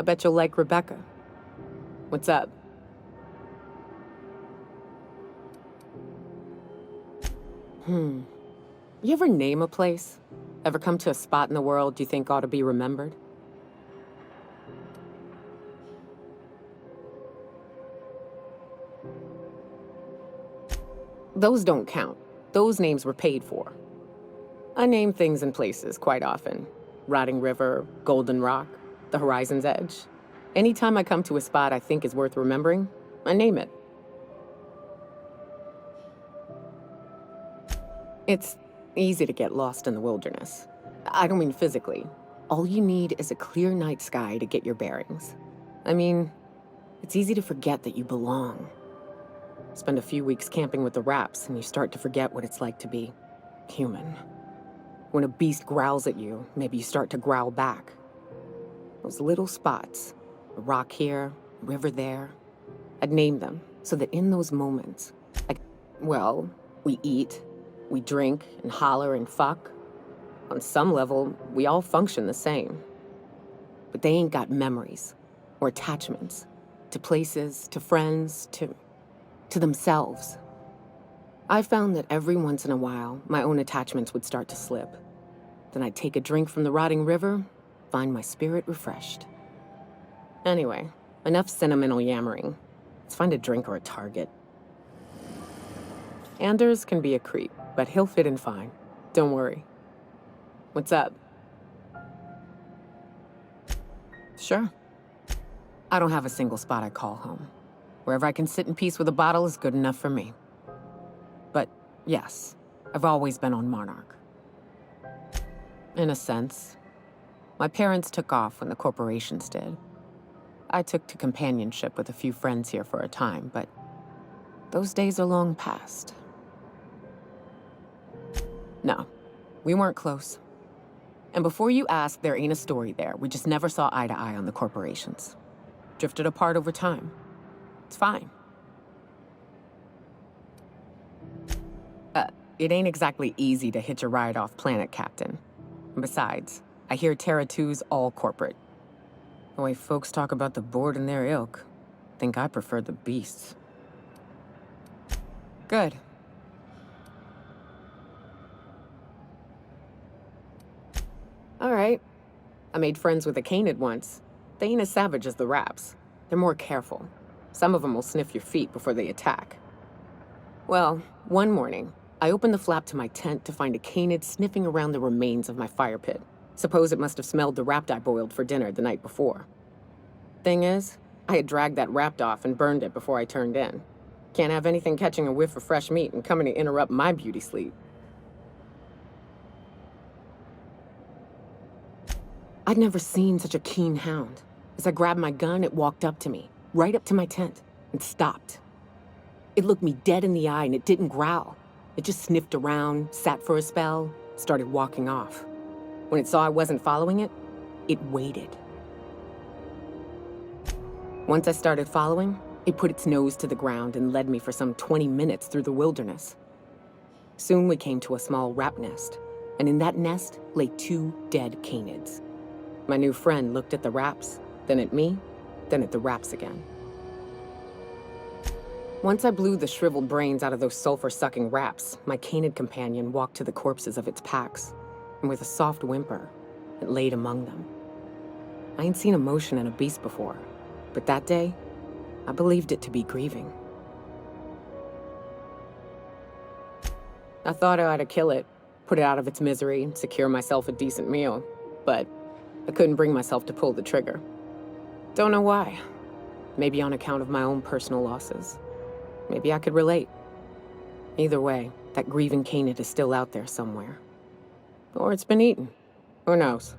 I bet you'll like Rebecca. What's up? You ever name a place? Ever come to a spot in the world you think ought to be remembered? Those don't count. Those names were paid for. I name things and places quite often. Rotting River, Golden Rock, the Horizon's Edge. Anytime I come to a spot I think is worth remembering, I name it. It's easy to get lost in the wilderness. I don't mean physically. All you need is a clear night sky to get your bearings. I mean, it's easy to forget that you belong. Spend a few weeks camping with the Raps and you start to forget what it's like to be human. When a beast growls at you, maybe you start to growl back. Those little spots, a rock here, a river there, I'd name them so that in those moments, we eat, we drink and holler and fuck. On some level, we all function the same. But they ain't got memories or attachments to places, to friends, to themselves. I found that every once in a while, my own attachments would start to slip. Then I'd take a drink from the rotting river, find my spirit refreshed. Anyway, enough sentimental yammering. Let's find a drink or a target. Anders can be a creep, but he'll fit in fine. Don't worry. What's up? Sure. I don't have a single spot I call home. Wherever I can sit in peace with a bottle is good enough for me. But yes, I've always been on Monarch. In a sense. My parents took off when the corporations did. I took to companionship with a few friends here for a time, but those days are long past. No, we weren't close. And before you ask, there ain't a story there. We just never saw eye to eye on the corporations. Drifted apart over time. It's fine. It ain't exactly easy to hitch a ride off planet, Captain. And besides, I hear Terra 2's all corporate. The way folks talk about the board and their ilk, think I prefer the beasts. Good. All right. I made friends with a canid once. They ain't as savage as the Raps. They're more careful. Some of them will sniff your feet before they attack. Well, one morning, I opened the flap to my tent to find a canid sniffing around the remains of my fire pit. Suppose it must have smelled the rapt I boiled for dinner the night before. Thing is, I had dragged that rapt off and burned it before I turned in. Can't have anything catching a whiff of fresh meat and coming to interrupt my beauty sleep. I'd never seen such a keen hound. As I grabbed my gun, it walked up to me, right up to my tent, and stopped. It looked me dead in the eye and it didn't growl. It just sniffed around, sat for a spell, started walking off. When it saw I wasn't following it, it waited. Once I started following, it put its nose to the ground and led me for some 20 minutes through the wilderness. Soon we came to a small rap nest, and in that nest lay 2 dead canids. My new friend looked at the Raps, then at me, then at the Raps again. Once I blew the shriveled brains out of those sulfur-sucking Raps, my canid companion walked to the corpses of its packs, and with a soft whimper, it laid among them. I ain't seen emotion in a beast before, but that day, I believed it to be grieving. I thought I ought to kill it, put it out of its misery, and secure myself a decent meal, but I couldn't bring myself to pull the trigger. Don't know why. Maybe on account of my own personal losses. Maybe I could relate. Either way, that grieving canid is still out there somewhere. Or it's been eaten. Who knows?